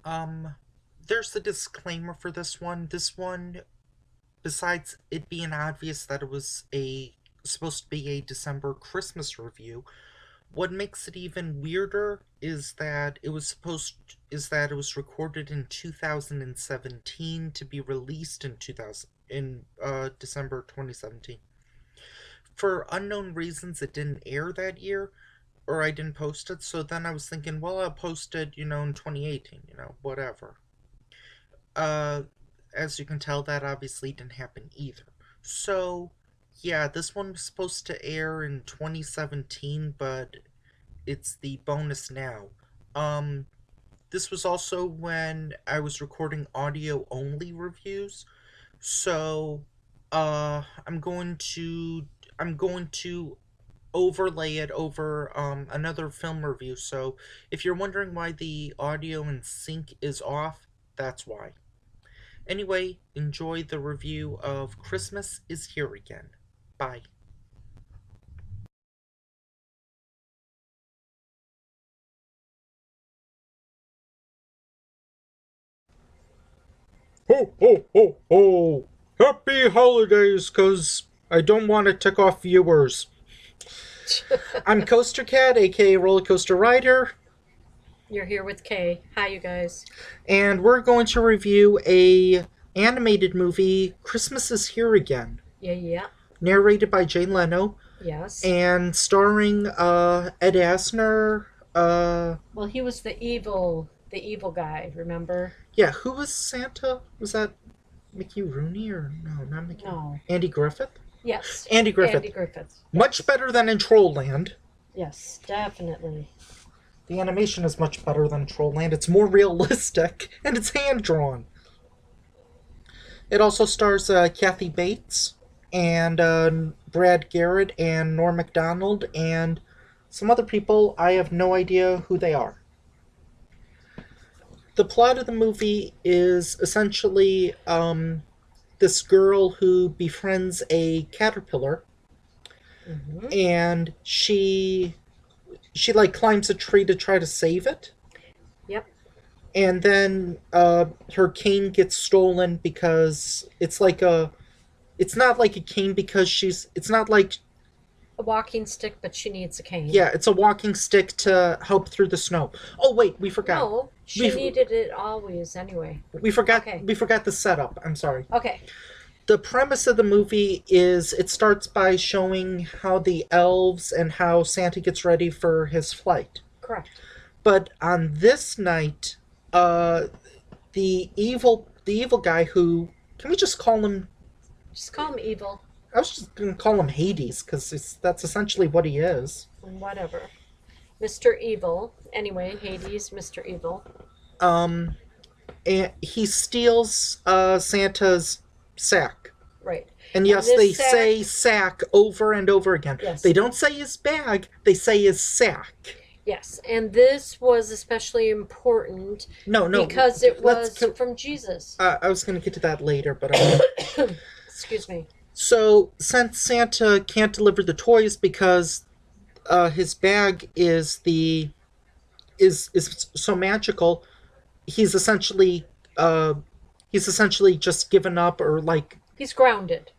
Um, there's a disclaimer for this one. This one, besides it being obvious that it was a supposed to be a December Christmas review, what makes it even weirder is that it was recorded in 2017 to be released in 2000 in December 2017. For unknown reasons, it didn't air that year, or I didn't post it. So then I was thinking, well, I'll post it, in 2018, whatever. Uh, as you can tell, that obviously didn't happen either. So, yeah, this one was supposed to air in 2017, but it's the bonus now. Um, this was also when I was recording audio only reviews. So, I'm going to overlay it over another film review. So, if you're wondering why the audio and sync is off, that's why. Anyway, enjoy the review of Christmas is Here Again. Bye. Ho, ho, ho, ho! Happy holidays, cause I don't want to tick off viewers. I'm Coaster Cat, aka Roller Coaster Rider, You're here with Kay. Hi, you guys. and we're going to review a animated movie, Christmas is Here Again, Yeah, yeah. narrated by Jay Leno, Yes. and starring Ed Asner. Well, he was the evil guy, remember? Yeah, who was Santa? Was that Mickey Rooney or no, not Mickey? No. Andy Griffith? Yes. Andy Griffith. Andy Griffith. Much Yes. better than in Trollland. Yes, definitely. The animation is much better than Trollland. It's more realistic and it's hand drawn. It also stars Kathy Bates and Brad Garrett and Norm Macdonald and some other people. I have no idea who they are. The plot of the movie is essentially this girl who befriends a caterpillar, Mm-hmm. and she like climbs a tree to try to save it, Yep. and then her cane gets stolen because it's not like a cane because it's not like, A walking stick, but she needs a cane. yeah, it's a walking stick to help through the snow. Oh wait, we forgot. No, she We needed it always anyway. we forgot Okay. we forgot the setup. I'm sorry. Okay. The premise of the movie is it starts by showing how the elves and how Santa gets ready for his flight. Correct. But on this night, uh, the evil guy who, can we just call him? Just call him evil. I was just gonna call him Hades because that's essentially what he is. Whatever. Mr. Evil. Anyway, Hades, Mr. Evil. Um, and he steals Santa's sack. Right. And And yes, this they sack. say sack over and over again. Yes. They don't say his bag, they say his sack. Yes, and this was especially important No, no. because it let's. was from Jesus. I was going to get to that later, but Excuse me. so since Santa can't deliver the toys because his bag is so magical, he's essentially uh, he's essentially just given up, or like, He's grounded.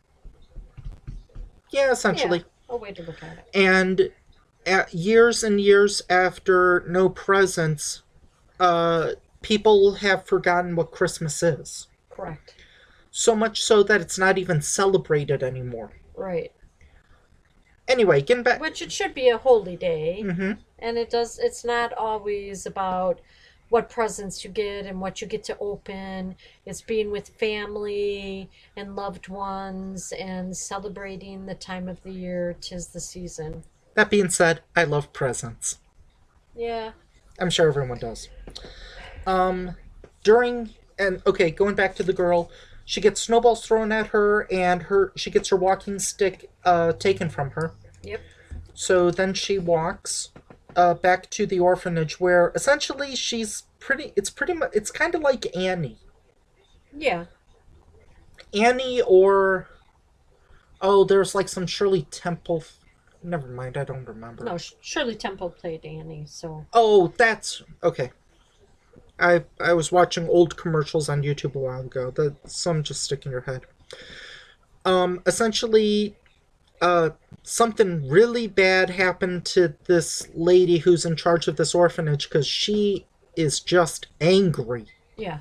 yeah, Yeah, essentially. a way to look at it. And years and years after no presents, people have forgotten what Christmas is. Correct. So much so that it's not even celebrated anymore. Right. Anyway, getting back. Which it should be a holy day, Mm-hmm. and it's not always about what presents you get and what you get to open. It's being with family and loved ones and celebrating the time of the year. 'Tis the season. That being said, I love presents. Yeah. I'm sure everyone does. Um, during and okay, going back to the girl, she gets snowballs thrown at her, and she gets her walking stick taken from her. Yep. So then she walks back to the orphanage, where essentially she's pretty. It's pretty much. It's kind of like Annie. Yeah. Annie, or oh, there's like some Shirley Temple. Never mind, I don't remember. No, Shirley Temple played Annie, so Oh, that's okay. I was watching old commercials on YouTube a while ago. That some just stick in your head. Essentially, uh, something really bad happened to this lady who's in charge of this orphanage because she is just angry. Yeah.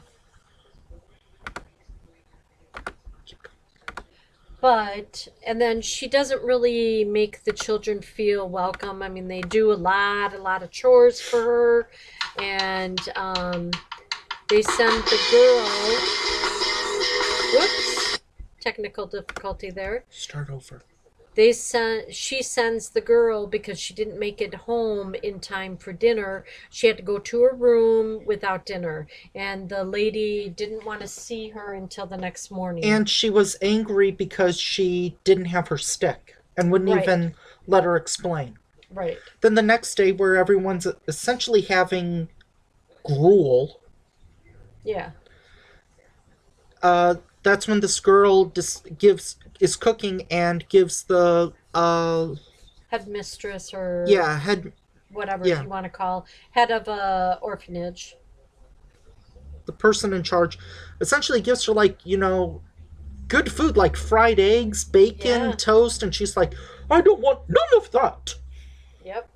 But, and then she doesn't really make the children feel welcome. I mean, they do a lot of chores for her, and they send the girl. Whoops, technical difficulty there. Start over. She sends the girl because she didn't make it home in time for dinner. She had to go to her room without dinner, and the lady didn't want to see her until the next morning. And she was angry because she didn't have her stick and wouldn't Right. even let her explain. Right. Then the next day, where everyone's essentially having gruel, Yeah. that's when this girl is cooking and gives the Headmistress or head whatever yeah. you want to call, head of a orphanage. the person in charge essentially gives her, like, good food like fried eggs, bacon, Yeah. toast, and she's like, I don't want none of that. Yep.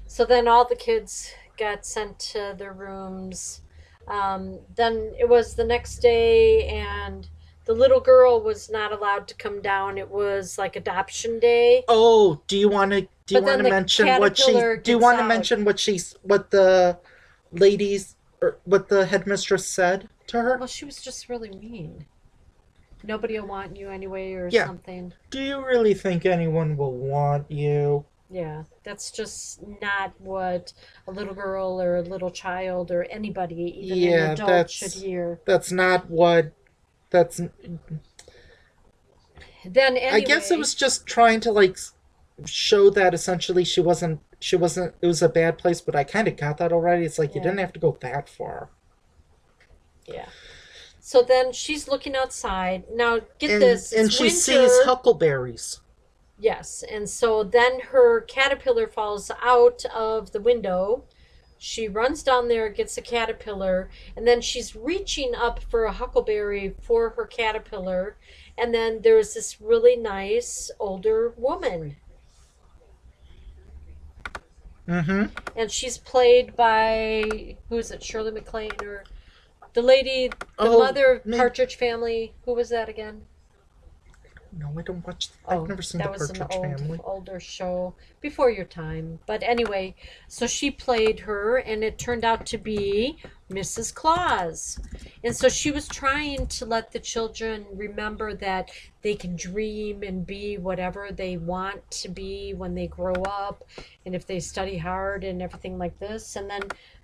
So then all the kids got sent to their rooms. Then it was the next day, and the little girl was not allowed to come down. It was like adoption day. Oh, do you want to But then the mention what she caterpillar do you gets want to out. mention what the ladies or what the headmistress said to her? Well, she was just really mean. Nobody will want you anyway, or Yeah. something. Do you really think anyone will want you? Yeah, that's just not what a little girl or a little child or anybody, even Yeah, an adult, that's- should hear. That's not what that's Then anyway, I guess it was just trying to, like, show that essentially she wasn't it was a bad place, but I kind of got that already. It's like you Yeah. didn't have to go that far. Yeah. So then she's looking outside. Now, get And this. and It's she winter. sees huckleberries. Yes. And so then her caterpillar falls out of the window. She runs down there, gets a caterpillar, and then she's reaching up for a huckleberry for her caterpillar. And then there's this really nice older woman. Mm-hmm. And she's played by, who is it, Shirley MacLaine, or the lady, the Oh, mother of may- Partridge Family. Who was that again? No, I don't watch. Oh, I've never seen that the was Partridge an Family. older show before your time. But anyway, so she played her, and it turned out to be Mrs. Claus. And so she was trying to let the children remember that they can dream and be whatever they want to be when they grow up, and if they study hard and everything like this. And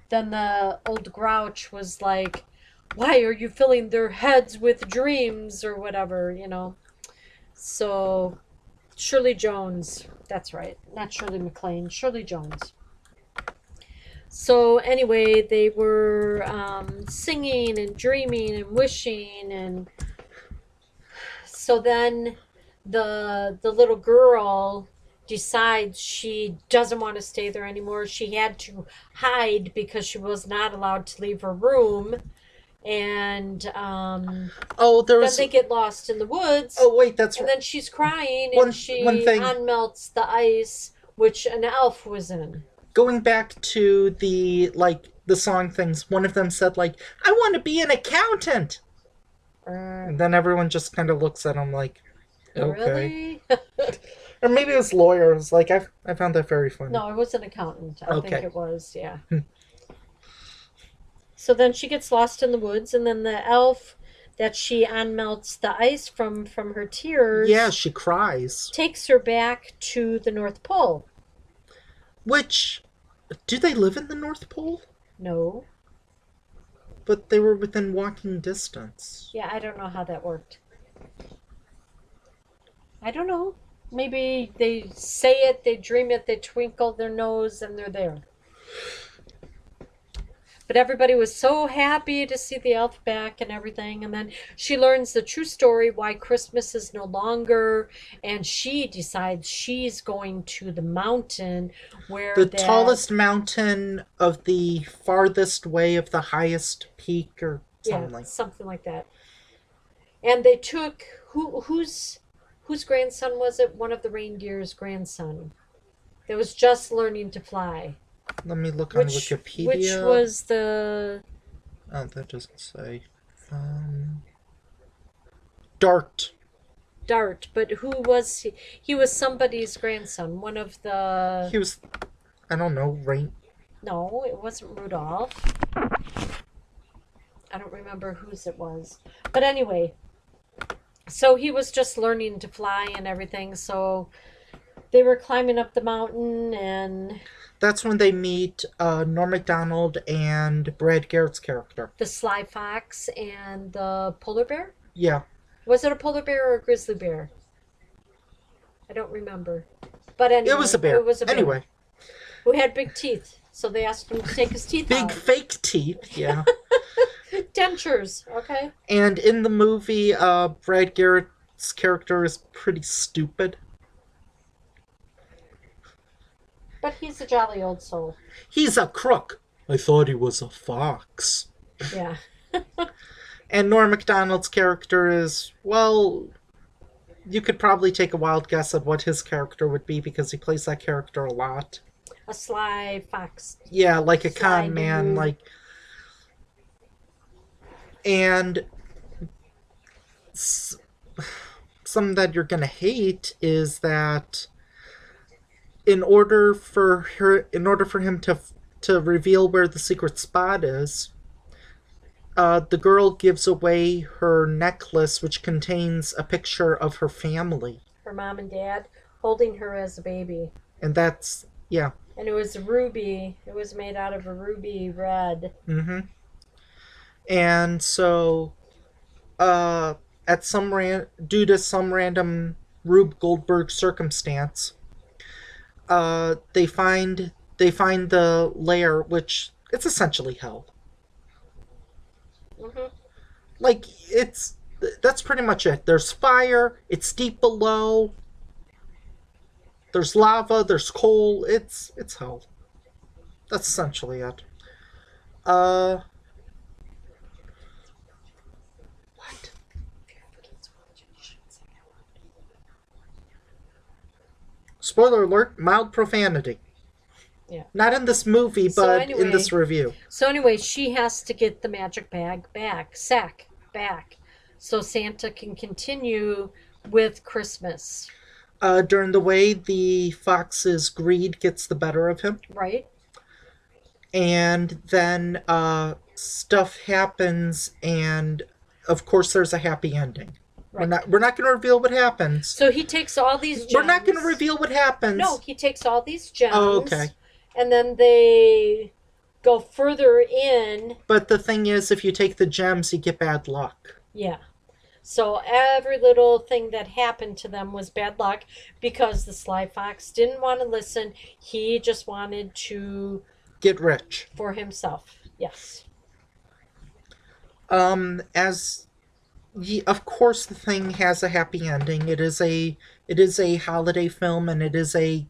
then the old grouch was like, "Why are you filling their heads with dreams or whatever, you know?" So, Shirley Jones, that's right, not Shirley MacLaine, Shirley Jones. So anyway, they were singing and dreaming and wishing, and so then the little girl decides she doesn't want to stay there anymore. She had to hide because she was not allowed to leave her room, and Oh, there then was. they get lost in the woods. Oh, wait, that's And then she's crying, One- and she one thing- unmelts the ice, which an elf was in. going back to the song things. One of them said, like, I want to be an accountant. And then everyone just kind of looks at him like, okay. Really? Or maybe it was lawyer. It was like, I found that very funny. No, it was an accountant. I think Okay. it was, yeah. So then she gets lost in the woods, and then the elf that she unmelts the ice from her tears Yeah, she cries. takes her back to the North Pole. Which, do they live in the North Pole? No. But they were within walking distance. Yeah, I don't know how that worked. I don't know. Maybe they say it, they dream it, they twinkle their nose, and they're there. But everybody was so happy to see the elf back and everything. And then she learns the true story why Christmas is no longer. And she decides she's going to the mountain where The that. tallest mountain of the farthest way of the highest peak or something Yeah, like. something like that. And they took whose grandson was it? One of the reindeer's grandson that was just learning to fly. Let me look on Which Wikipedia. was the Oh, that doesn't say. Dart. Dart, but who was he? He was somebody's grandson. One of the He was, I don't know, No, it wasn't Rudolph. I don't remember whose it was. But anyway, so he was just learning to fly and everything. So they were climbing up the mountain, and That's when they meet Norm Macdonald and Brad Garrett's character. the sly fox and the polar bear. Yeah. Was it a polar bear or a grizzly bear? I don't remember. But anyway, It was a bear. It was a bear Anyway. who had big teeth. So they asked him to take his teeth Big out. fake teeth, yeah. Dentures, okay? And in the movie, Brad Garrett's character is pretty stupid. But he's a jolly old soul. He's a crook. I thought he was a fox. Yeah. And Norm Macdonald's character is, well, you could probably take a wild guess at what his character would be because he plays that character a lot. A sly fox. Yeah, like a Sly con man, dude. like. And something that you're gonna hate is that in order for him to reveal where the secret spot is, the girl gives away her necklace, which contains a picture of her family, Her mom and dad holding her as a baby. and that's yeah. And it was a ruby. It was made out of a ruby red. Mm-hmm. And so, due to some random Rube Goldberg circumstance, they find the lair, which it's essentially hell. Mm-hmm. Like that's pretty much it. There's fire. It's deep below. There's lava. There's coal. It's hell. That's essentially it. What? Spoiler alert, mild profanity. Yeah. Not in this movie, So but anyway- in this review. So anyway, she has to get the magic sack back, so Santa can continue with Christmas, During the way, the fox's greed gets the better of him. right? And then stuff happens, and of course there's a happy ending. Right. We're not going to reveal what happens. So he takes all these gems. We're not going to reveal what happens. No, he takes all these gems. Oh, okay. And then they go further in. But the thing is, if you take the gems, you get bad luck. Yeah. So every little thing that happened to them was bad luck because the sly fox didn't want to listen. He just wanted to Get rich. for himself. Yes. Of course the thing has a happy ending. It is a holiday film, and it is a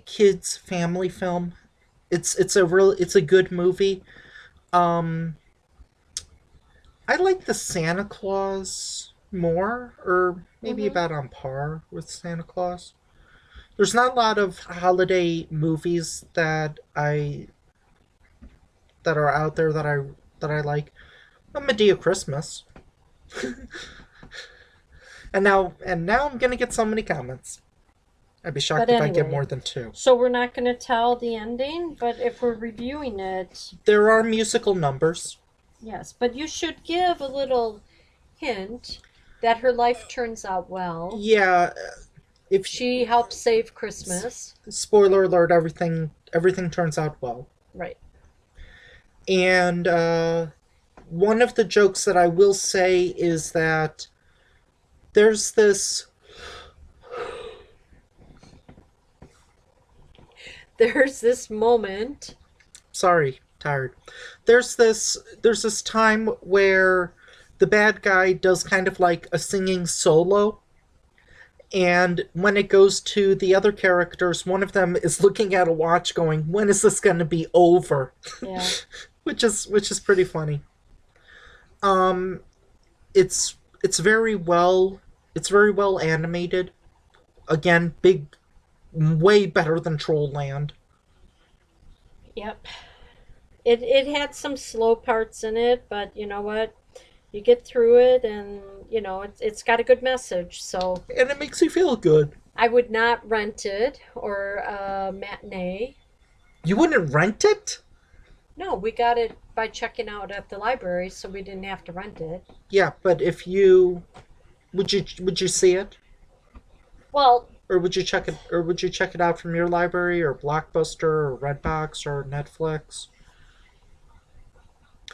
kids family film. It's a good movie. I like the Santa Claus more, or maybe about on par with Santa Claus. There's not a lot of holiday movies that are out there that I like. Medea Christmas. and now I'm gonna get so many comments. I'd be shocked But if I get anyway. more than 2. So we're not going to tell the ending, but if we're reviewing it, There are musical numbers. yes. But you should give a little hint that her life turns out well. Yeah, if She helps save Christmas. spoiler alert, everything turns out well. Right. And one of the jokes that I will say is that there's this. There's this moment. Sorry, tired. There's this time where the bad guy does kind of like a singing solo, and when it goes to the other characters, one of them is looking at a watch going, when is this going to be over? Yeah. which is pretty funny. um it's very well animated. Again, way better than Troll Land. Yep. It had some slow parts in it, but you know what? You get through it, and it's got a good message. So And it makes you feel good. I would not rent it or matinee. You wouldn't rent it? No, we got it by checking out at the library, so we didn't have to rent it. Yeah, but if you would you see it? Well, Or would you check it out from your library or Blockbuster or Redbox or Netflix?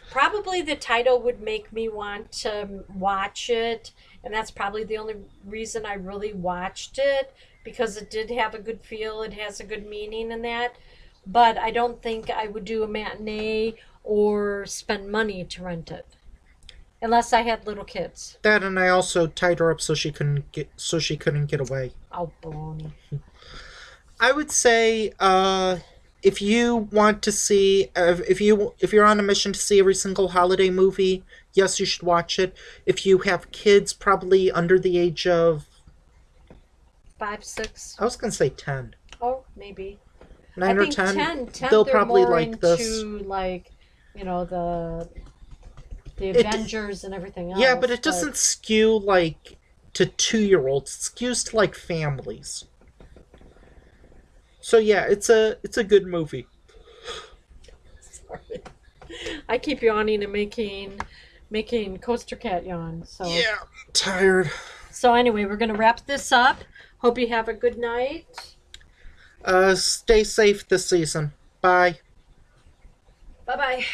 probably the title would make me want to watch it, and that's probably the only reason I really watched it, because it did have a good feel, it has a good meaning in that. But I don't think I would do a matinee or spend money to rent it unless I had little kids. That, and I also tied her up so she couldn't get away. Oh, baloney. I would say, if you want to see, if you're on a mission to see every single holiday movie, yes, you should watch it. If you have kids, probably under the age of, 5, 6. I was gonna say 10, Oh, maybe. 9 I or think 10, 10, they'll they're probably more like into this. like, the It- Avengers and everything else. Yeah, but it doesn't skew like to 2-year-olds. It skews to like families. So yeah, it's a good movie. Sorry. I keep yawning and making Coaster Cat yawn. So Yeah, I'm tired. so anyway, we're gonna wrap this up. Hope you have a good night. Stay safe this season. Bye. Bye bye.